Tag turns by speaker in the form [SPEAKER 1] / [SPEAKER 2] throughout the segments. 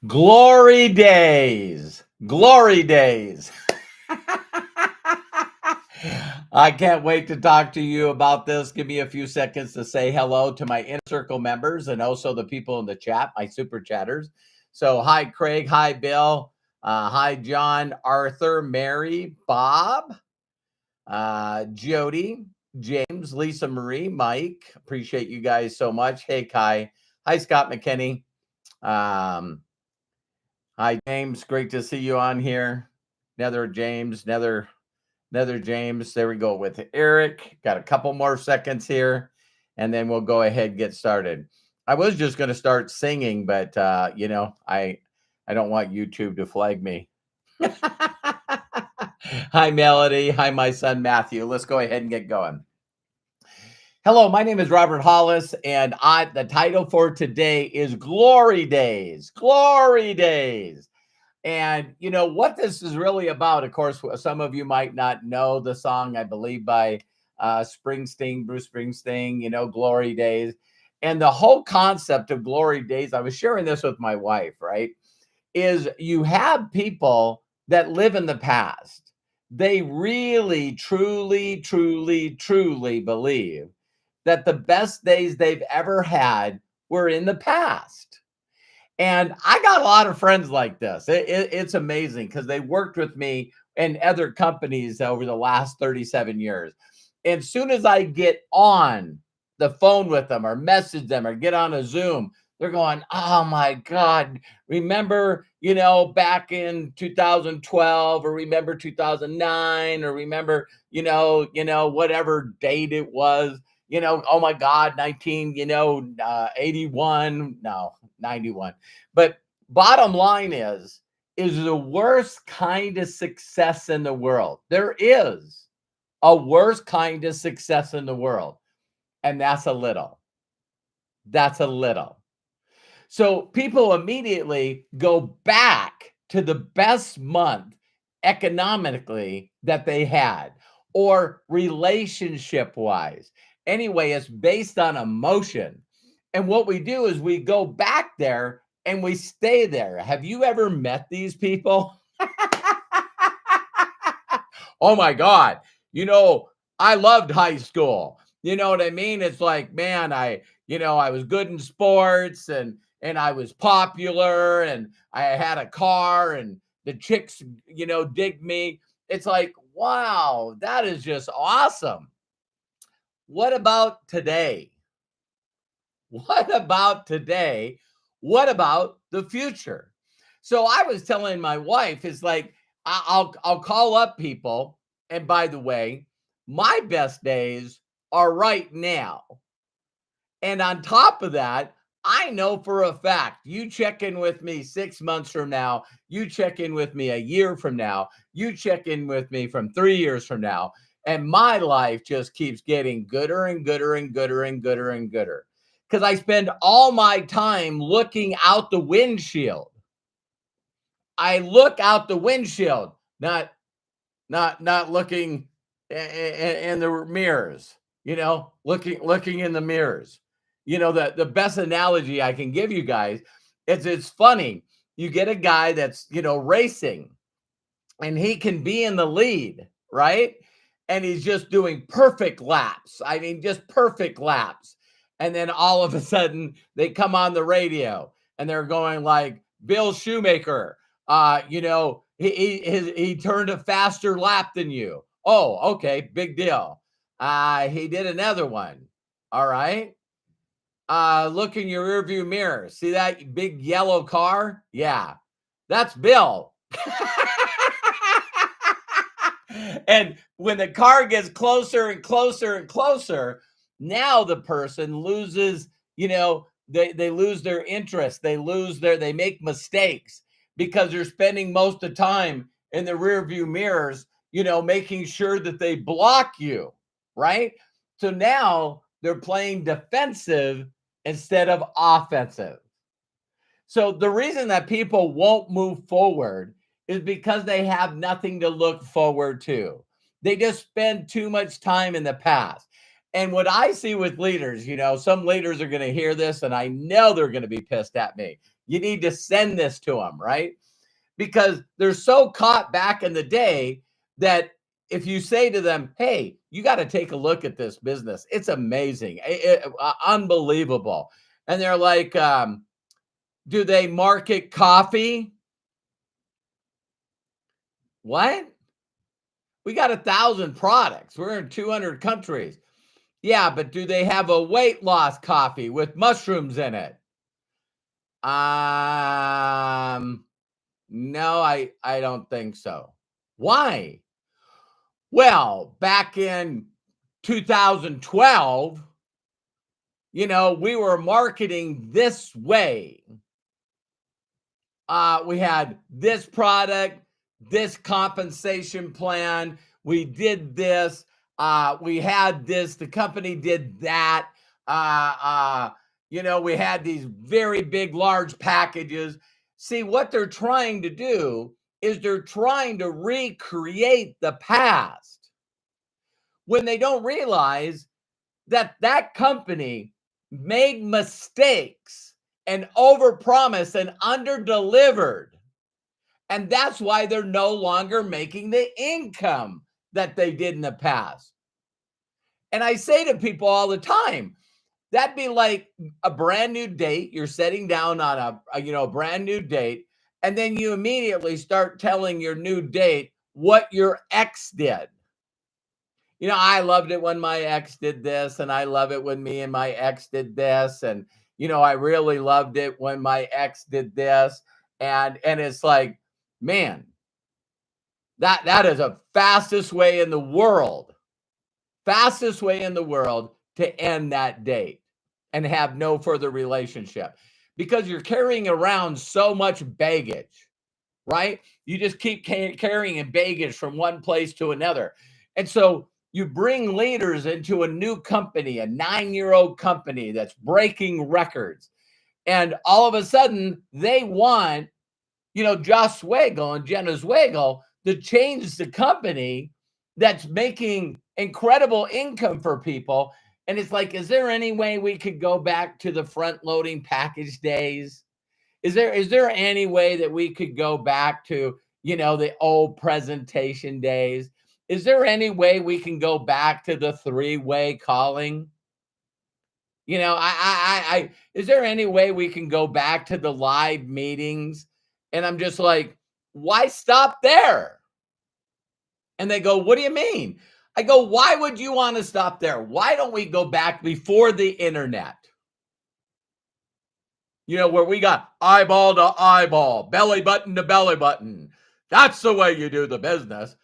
[SPEAKER 1] Glory days. Glory days. I can't wait to talk to you about this. Give me a few seconds to say hello to my inner circle members and also the people in the chat, my super chatters. So, hi, Craig. Hi, Bill. Hi, John, Arthur, Mary, Bob, Jody, James, Lisa Marie, Mike. Appreciate you guys so much. Hey, Kai. Hi, Scott McKinney. Um, Hi, James. Great to see you on here. Nether James, Nether James. There we go with Eric. Got a couple more seconds here, and then we'll go ahead and get started. I was just going to start singing, but I don't want YouTube to flag me. Hi, Melody. Hi, my son Matthew. Let's go ahead and get going. Hello, my name is Robert Hollis, and the title for today is Glory Days. Glory Days. And you know what this is really about. Of course, some of you might not know the song, I believe, by Bruce Springsteen, Glory Days. And the whole concept of Glory Days, I was sharing this with my wife, right? Is you have people that live in the past. They really, truly, truly, truly believe that the best days they've ever had were in the past. And I got a lot of friends like this. It's amazing because they worked with me in other companies over the last 37 years. And as soon as I get on the phone with them or message them or get on a Zoom, they're going, oh my God, remember, back in 2012 or remember 2009 or remember, whatever date it was, oh my God, 81, no, 91. But bottom line is the worst kind of success in the world. There is a worst kind of success in the world. And that's a little. That's a little. So people immediately go back to the best month economically that they had or relationship wise. Anyway, it's based on emotion. And what we do is we go back there and we stay there. Have you ever met these people? Oh my God. I loved high school. You know what I mean? It's like, man, I was good in sports and I was popular and I had a car and the chicks, dig me. It's like, wow, that is just awesome. What about today? What about today? What about the future? So I was telling my wife, it's like, I'll call up people. And by the way, my best days are right now. And on top of that, I know for a fact, you check in with me 6 months from now, you check in with me a year from now, you check in with me from 3 years from now, and my life just keeps getting gooder and gooder and gooder and gooder and gooder. Because I spend all my time looking out the windshield. I look out the windshield, not looking in the mirrors, looking in the mirrors. The best analogy I can give you guys is it's funny. You get a guy that's, racing and he can be in the lead, right? And he's just doing perfect laps. I mean, just perfect laps. And then all of a sudden they come on the radio and they're going like, Bill Shoemaker, he turned a faster lap than you. Oh, okay, big deal. He did another one. All right. Look in your rearview mirror. See that big yellow car? Yeah, that's Bill. And when the car gets closer and closer and closer, now the person loses, they lose their interest. They make mistakes because they're spending most of the time in the rear view mirrors, making sure that they block you, right? So now they're playing defensive instead of offensive. So the reason that people won't move forward is because they have nothing to look forward to. They just spend too much time in the past. And what I see with leaders, some leaders are going to hear this and I know they're going to be pissed at me. You need to send this to them, right? Because they're so caught back in the day that if you say to them, hey, you got to take a look at this business. It's amazing, unbelievable. And they're like, do they market coffee? What? We got 1,000 products. We're in 200 countries. Yeah, but do they have a weight loss coffee with mushrooms in it? No, I don't think so. Why? Well, back in 2012, we were marketing this way. We had this product, this compensation plan. We did this. We had this. The company did that. We had these very big, large packages. See, what they're trying to do is they're trying to recreate the past when they don't realize that company made mistakes and overpromised and underdelivered. And that's why they're no longer making the income that they did in the past. And I say to people all the time, that'd be like a brand new date. You're sitting down on a brand new date, and then you immediately start telling your new date what your ex did. I loved it when my ex did this, and I love it when me and my ex did this, and I really loved it when my ex did this, and it's like, man, that is a fastest way in the world to end that date and have no further relationship, because you're carrying around so much baggage, right? You just keep carrying baggage from one place to another. And so you bring leaders into a new company, a 9-year-old company that's breaking records. And all of a sudden they want, Josh Swagel and Jenna Swagel to change the company that's making incredible income for people. And it's like, is there any way we could go back to the front loading package days? Is there any way that we could go back to, the old presentation days? Is there any way we can go back to the 3-way calling? Is there any way we can go back to the live meetings? And I'm just like, why stop there? And they go, what do you mean? I go, why would you want to stop there? Why don't we go back before the internet? Where we got eyeball to eyeball, belly button to belly button. That's the way you do the business.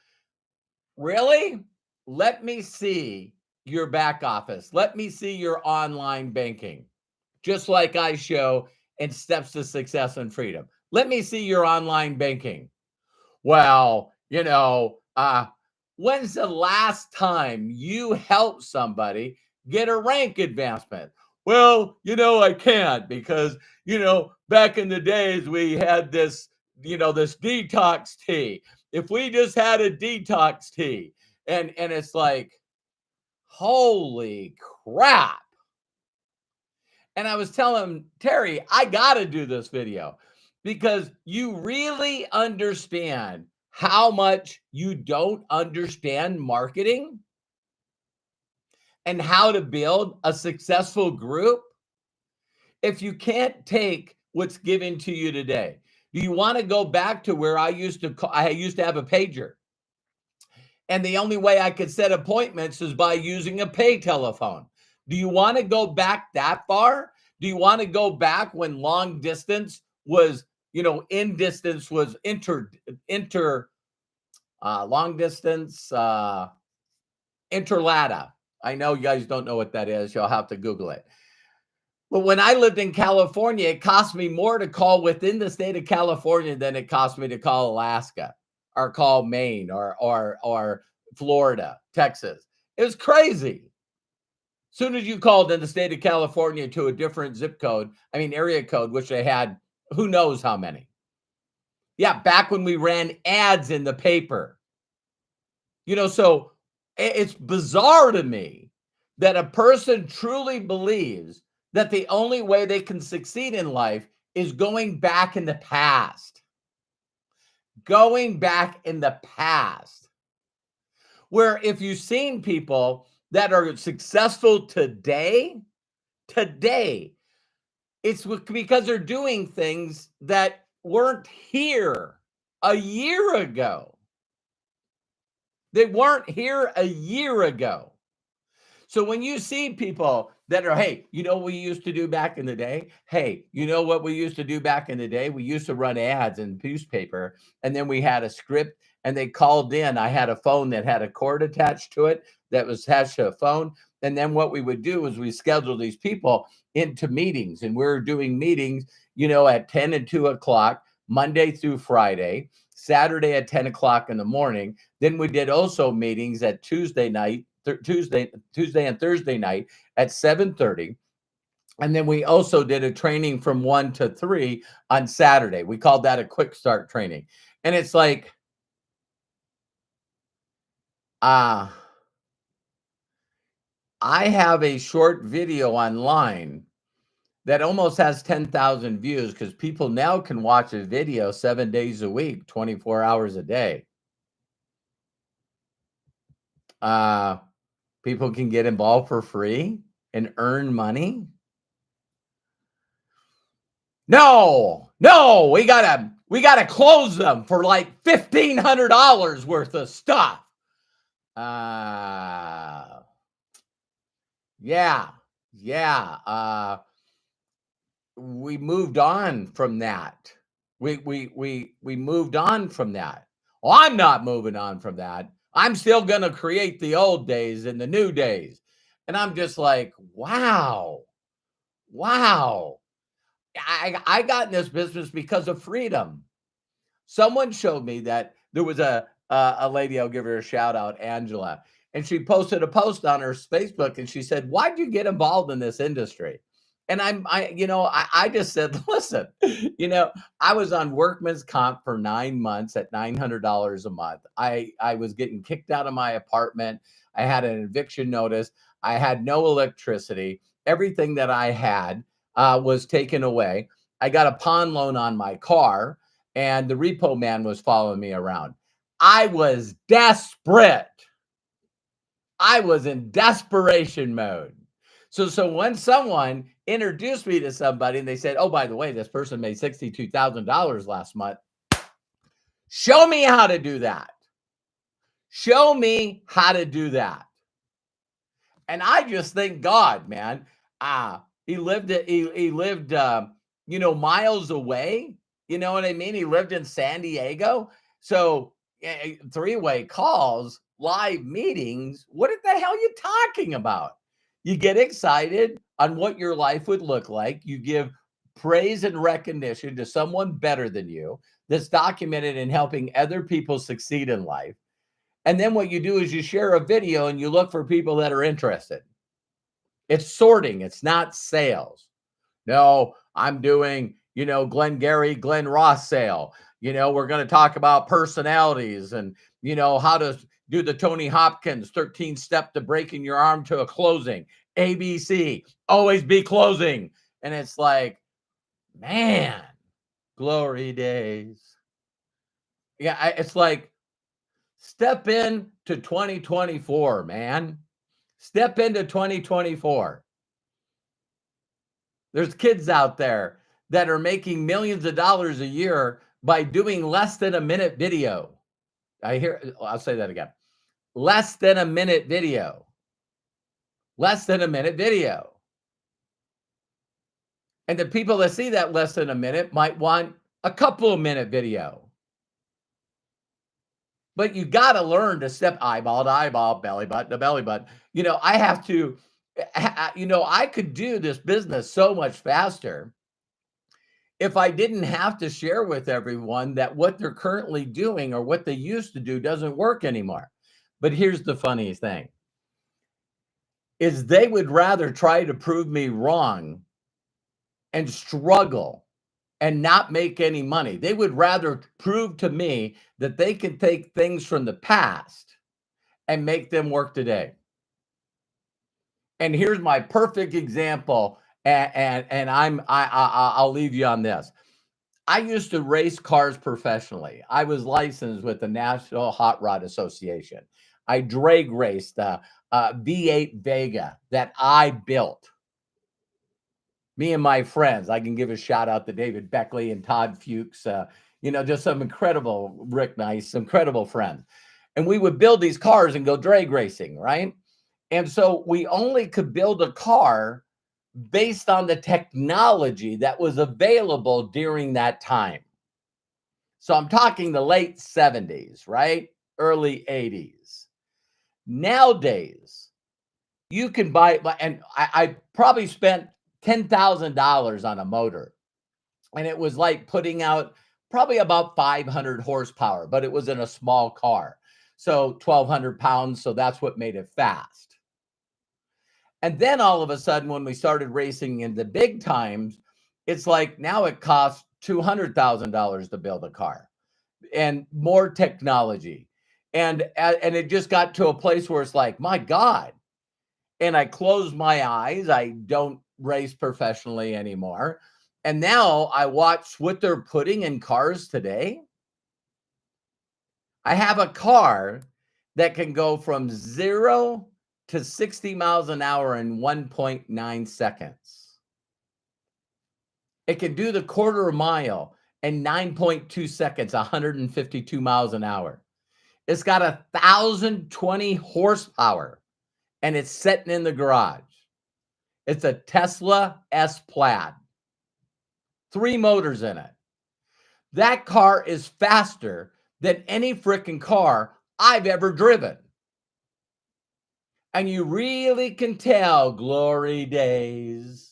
[SPEAKER 1] Really? Let me see your back office. Let me see your online banking, just like I show in Steps to Success and Freedom. Let me see your online banking. Well, when's the last time you helped somebody get a rank advancement? Well, I can't because, back in the days we had this, this detox tea. If we just had a detox tea, and it's like, holy crap. And I was telling Terry, I got to do this video because you really understand how much you don't understand marketing and how to build a successful group if you can't take what's given to you today. Do you want to go back to where I used to have a pager? And the only way I could set appointments is by using a pay telephone. Do you want to go back that far? Do you want to go back when long distance was, in distance was long distance, interlata. I know you guys don't know what that is. You'll have to Google it. But when I lived in California, it cost me more to call within the state of California than it cost me to call Alaska or call Maine or Florida, Texas. It was crazy. As soon as you called in the state of California to a different area code, which they had, who knows how many. Yeah, back when we ran ads in the paper. So it's bizarre to me that a person truly believes that the only way they can succeed in life is going back in the past. Going back in the past. Where if you've seen people that are successful today, it's because they're doing things that weren't here a year ago. They weren't here a year ago. So when you see people that are, hey, you know what we used to do back in the day? Hey, you know what we used to do back in the day? We used to run ads in newspaper, and then we had a script, and they called in. I had a phone that had a cord attached to it that was attached to a phone. And then what we would do is we schedule these people into meetings, and we we're doing meetings, at 10 and 2 o'clock, Monday through Friday, Saturday at 10 o'clock in the morning. Then we did also meetings at Tuesday and Thursday night at 7:30. And then we also did a training from 1 to 3 on Saturday. We called that a quick start training. And it's like, I have a short video online that almost has 10,000 views because people now can watch a video 7 days a week, 24 hours a day. People can get involved for free and earn money. No, we gotta close them for like $1,500 worth of stuff. Yeah. We moved on from that. We moved on from that. Well, I'm not moving on from that. I'm still gonna create the old days and the new days. And I'm just like, wow. I got in this business because of freedom. Someone showed me that there was a lady, I'll give her a shout out, Angela, and she posted a post on her Facebook, and she said, "Why'd you get involved in this industry?" And I just said, "Listen, I was on workman's comp for 9 months at $900 a month. I was getting kicked out of my apartment. I had an eviction notice. I had no electricity. Everything that I had was taken away. I got a pawn loan on my car, and the repo man was following me around. I was desperate. I was in desperation mode. So when someone introduced me to somebody and they said, "Oh, by the way, this person made $62,000 last month," show me how to do that. Show me how to do that. And I just thank God, man. He lived miles away. You know what I mean? He lived in San Diego. So three-way calls, live meetings. What the hell are you talking about? You get excited on what your life would look like. You give praise and recognition to someone better than you that's documented in helping other people succeed in life. And then what you do is you share a video and you look for people that are interested. It's sorting, it's not sales. No, I'm doing, Glenn Ross sale. We're going to talk about personalities and, how to do the Tony Hopkins 13 step to breaking your arm to a closing. ABC, always be closing. And it's like, man, glory days. Yeah, it's like, step in to 2024, man. Step into 2024. There's kids out there that are making millions of dollars a year by doing less than a minute video. I'll say that again. Less than a minute video. Less than a minute video. And the people that see that less than a minute might want a couple of minute video. But you got to learn to step eyeball to eyeball, belly button to belly button. I have to, I could do this business so much faster if I didn't have to share with everyone that what they're currently doing or what they used to do doesn't work anymore. But here's the funny thing is they would rather try to prove me wrong and struggle and not make any money. They would rather prove to me that they can take things from the past and make them work today. And here's my perfect example, and I'll leave you on this. I used to race cars professionally. I was licensed with the National Hot Rod Association. I drag raced a V8 Vega that I built. Me and my friends. I can give a shout out to David Beckley and Todd Fuchs. Just some incredible Rick Nice, incredible friends. And we would build these cars and go drag racing, right? And so we only could build a car based on the technology that was available during that time. So I'm talking the late 70s, right? Early 80s. Nowadays, you can buy, and I probably spent $10,000 on a motor. And it was like putting out probably about 500 horsepower, but it was in a small car. So 1,200 pounds. So that's what made it fast. And then all of a sudden, when we started racing in the big times, it's like now it costs $200,000 to build a car and more technology. And it just got to a place where it's like, my God. And I closed my eyes. I don't race professionally anymore. And now I watch what they're putting in cars today. I have a car that can go from 0 to 60 miles an hour in 1.9 seconds. It can do the quarter mile in 9.2 seconds, 152 miles an hour. It's got 1,020 horsepower, and it's sitting in the garage. It's a Tesla S Plaid. 3 motors in it. That car is faster than any freaking car I've ever driven. And you really can tell glory days.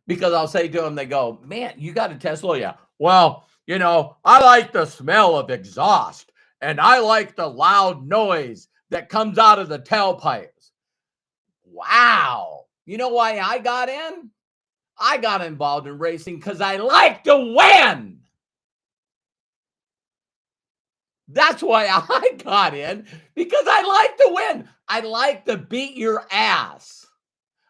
[SPEAKER 1] Because I'll say to them, they go, man, you got a Tesla? Yeah. Well, I like the smell of exhaust and I like the loud noise that comes out of the tailpipes. Wow. You know why I got in? I got involved in racing because I like to win. That's why I got in, because I like to win. I like to beat your ass.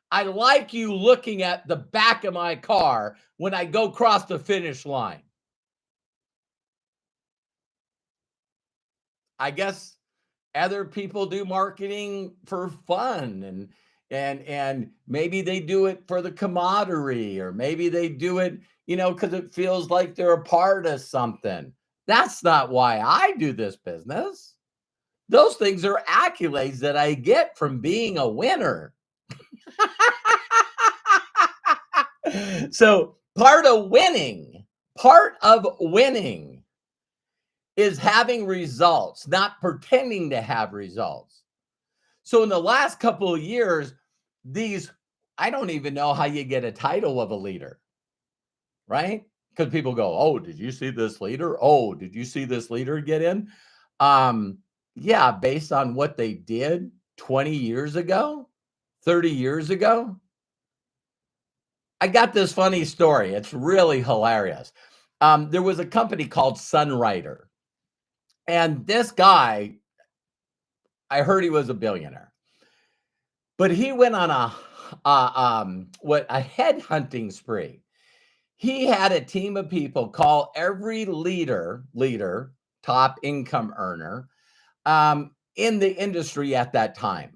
[SPEAKER 1] I like you looking at the back of my car when I go across the finish line. I guess other people do marketing for fun and maybe they do it for the camaraderie, or maybe they do it, because it feels like they're a part of something. That's not why I do this business. Those things are accolades that I get from being a winner. So part of winning is having results, not pretending to have results. So in the last couple of years, I don't even know how you get a title of a leader, right? Because people go, oh, did you see this leader? Oh, did you see this leader get in? Yeah, based on what they did 20 years ago, 30 years ago. I got this funny story. It's really hilarious. There was a company called Sunrider. And this guy, I heard he was a billionaire. But he went on a headhunting spree. He had a team of people call every leader, top income earner, in the industry at that time.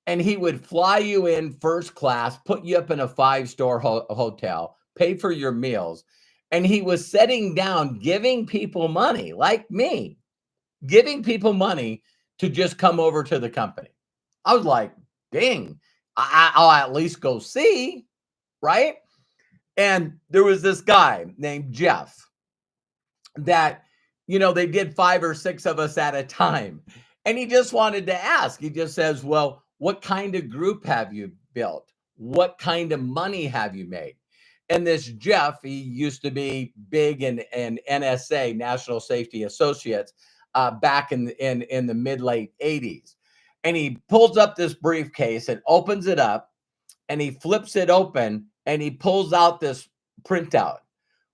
[SPEAKER 1] And he would fly you in first class, put you up in a 5-star hotel, pay for your meals. And he was sitting down, giving people money, like me, giving people money to just come over to the company. I was like, dang, I'll at least go see, right? And there was this guy named Jeff that, they did 5 or 6 of us at a time. And he just wanted to ask. He just says, well, what kind of group have you built? What kind of money have you made? And this Jeff, he used to be big in NSA, National Safety Associates, back in the mid-late 80s. And he pulls up this briefcase and opens it up, and he flips it open, and he pulls out this printout.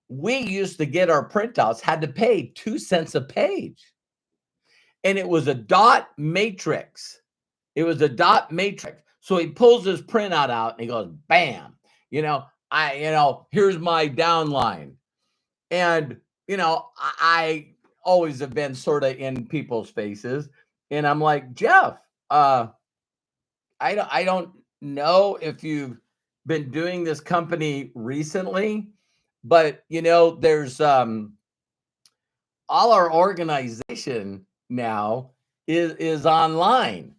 [SPEAKER 1] We used to get our printouts, had to pay 2 cents a page. And it was a dot matrix. So he pulls his printout out and he goes, bam, here's my downline. And, I always have been sort of in people's faces. And I'm like, Jeff, I don't know if you've been doing this company recently, but there's all our organization now is online.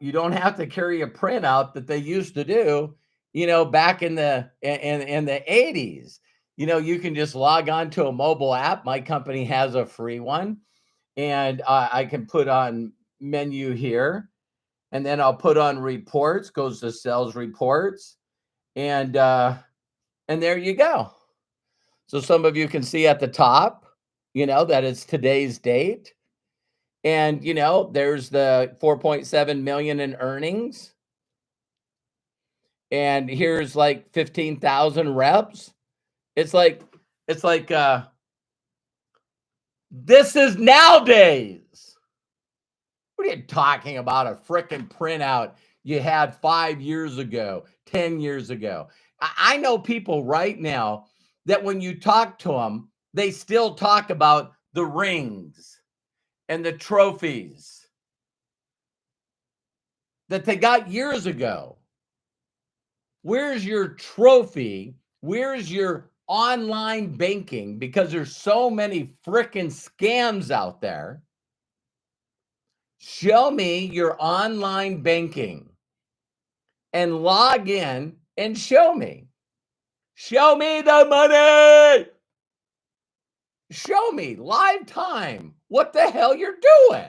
[SPEAKER 1] You don't have to carry a printout that they used to do, back in the 80s. You can just log on to a mobile app. My company has a free one, and I can put on menu here, and then I'll put on reports, goes to sales reports, and there you go. So some of you can see at the top, that it's today's date. And, there's the 4.7 million in earnings. And here's like 15,000 reps. It's like, this is nowadays. What are you talking about? A freaking printout you had 5 years ago, 10 years ago. I know people right now that when you talk to them, they still talk about the rings and the trophies that they got years ago. Where's your trophy? Where's your online banking? Because there's so many freaking scams out there. Show me your online banking and log in and show me. Show me the money. Show me live time what the hell you're doing.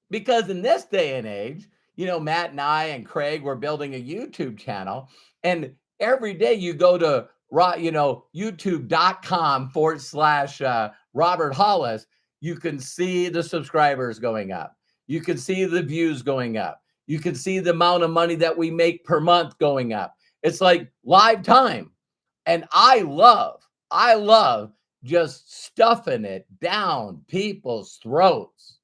[SPEAKER 1] Because in this day and age, Matt and I and Craig were building a YouTube channel, and every day you go to, youtube.com/Robert Hollis, you can see the subscribers going up. You can see the views going up. You can see the amount of money that we make per month going up. It's like live time. And I love just stuffing it down people's throats.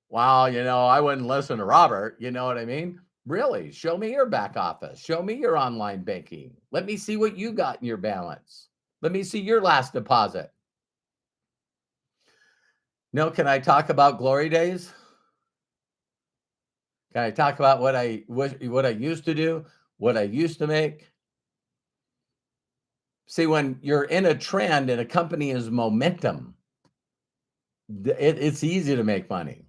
[SPEAKER 1] Well, I wouldn't listen to Robert. You know what I mean? Really, show me your back office. Show me your online banking. Let me see what you got in your balance. Let me see your last deposit. No, can I talk about glory days? Can I talk about what I used to do, what I used to make? See, when you're in a trend and a company is momentum, it's easy to make money.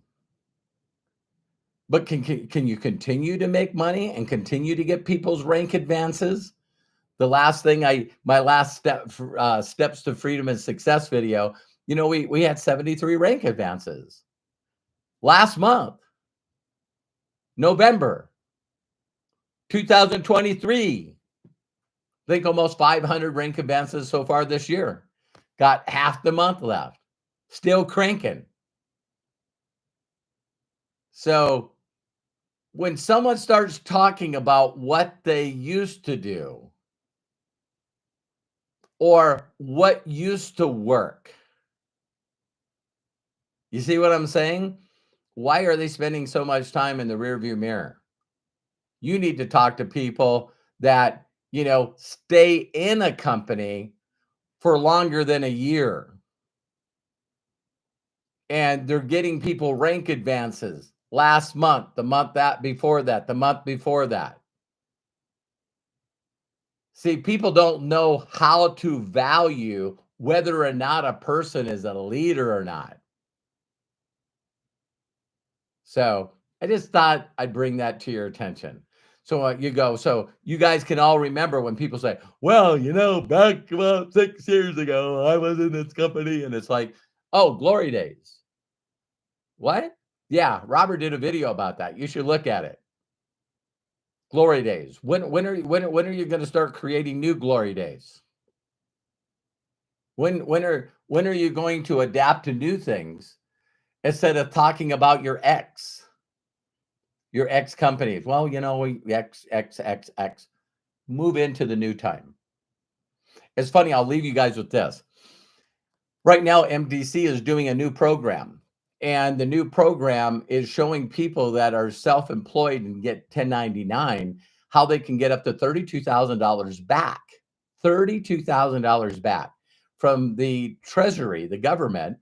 [SPEAKER 1] But can you continue to make money and continue to get people's rank advances? The last thing my last steps to freedom and success video, we had 73 rank advances last month, November 2023. I think almost 500 rank advances so far this year. Got half the month left. Still cranking. So when someone starts talking about what they used to do or what used to work, you see what I'm saying? Why are they spending so much time in the rearview mirror? You need to talk to people that, stay in a company for longer than a year. And they're getting people rank advances last month, the month before that, the month before that. See, people don't know how to value whether or not a person is a leader or not. So I just thought I'd bring that to your attention. So so you guys can all remember when people say, well, back about 6 years ago, I was in this company, and it's like, oh, glory days. What? Yeah, Robert did a video about that. You should look at it. Glory days. When are you going to start creating new glory days? When are you going to adapt to new things instead of talking about your ex companies? Well, X. Move into the new time. It's funny. I'll leave you guys with this. Right now, MDC is doing a new program, And the new program is showing people that are self-employed and get 1099 how they can get up to $32,000 back. $32,000 back from the treasury, the government,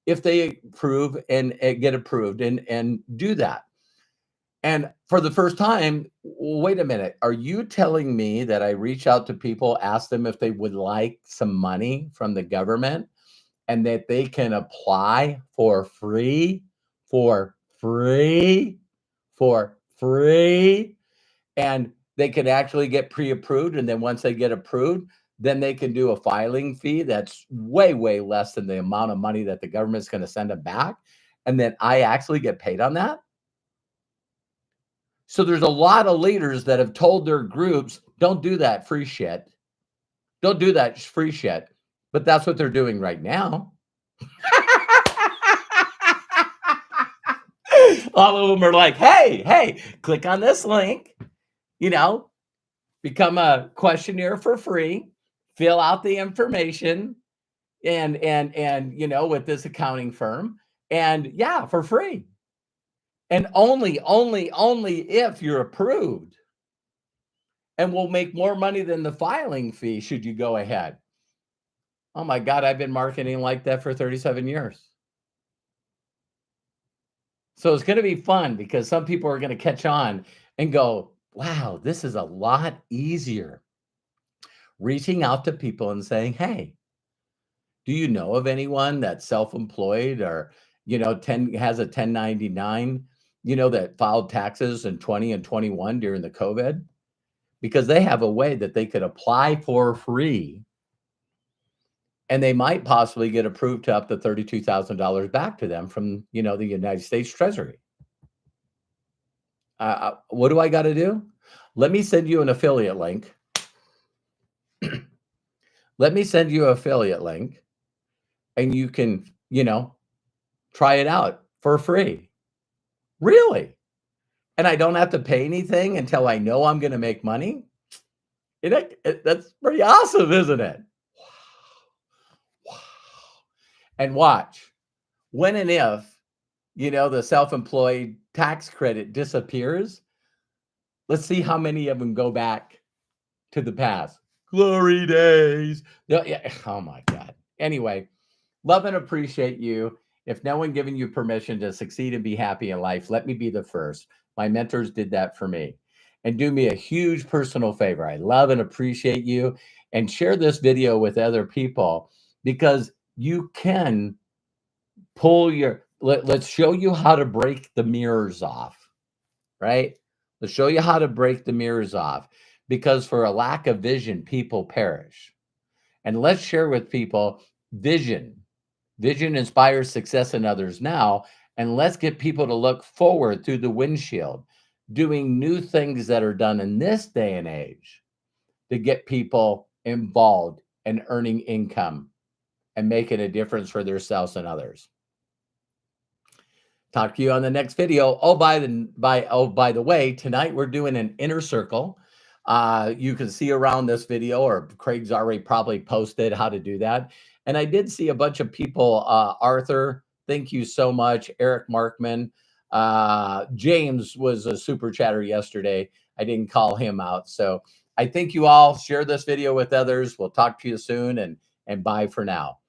[SPEAKER 1] if they approve and get approved and do that. And for the first time, wait a minute, are you telling me that I reach out to people, ask them if they would like some money from the government and that they can apply for free, for free, for free, and they can actually get pre-approved, and then once they get approved, then they can do a filing fee that's way, way less than the amount of money that the government's gonna send them back, and then I actually get paid on that? So there's a lot of leaders that have told their groups, "Don't do that free shit. Don't do that free shit." But that's what they're doing right now. All of them are like, "Hey, hey, click on this link, you know, become a questionnaire for free, fill out the information and with this accounting firm, and yeah, for free. And only if you're approved. And we'll make more money than the filing fee should you go ahead." Oh my God, I've been marketing like that for 37 years. So it's going to be fun because some people are going to catch on and go, "Wow, this is a lot easier." Reaching out to people and saying, "Hey, do you know of anyone that's self-employed or, 10 has a 1099, that filed taxes in 20 and 21 during the COVID?" Because they have a way that they could apply for free and they might possibly get approved to up to $32,000 back to them from, the United States Treasury. What do I got to do? Let me send you an affiliate link. Let me send you an affiliate link and you can, try it out for free. Really? And I don't have to pay anything until I know I'm going to make money? That's pretty awesome, isn't it? Wow. And watch, when and if, the self-employed tax credit disappears, let's see how many of them go back to the past. Glory days. Yeah. Oh my God. Anyway, love and appreciate you. If no one giving you permission to succeed and be happy in life, let me be the first. My mentors did that for me. And do me a huge personal favor. I love and appreciate you. And share this video with other people because you can let's show you how to break the mirrors off, right? Let's show you how to break the mirrors off because for a lack of vision, people perish. And let's share with people vision. Vision inspires success in others now. And let's get people to look forward through the windshield, doing new things that are done in this day and age to get people involved and earning income and making a difference for themselves and others. Talk to you on the next video. Oh, by the way, tonight we're doing an inner circle. You can see around this video, or Craig's already probably posted how to do that. And I did see a bunch of people. Arthur, thank you so much. Eric Markman. James was a super chatter yesterday. I didn't call him out. So I thank you all. Share this video with others. We'll talk to you soon and bye for now.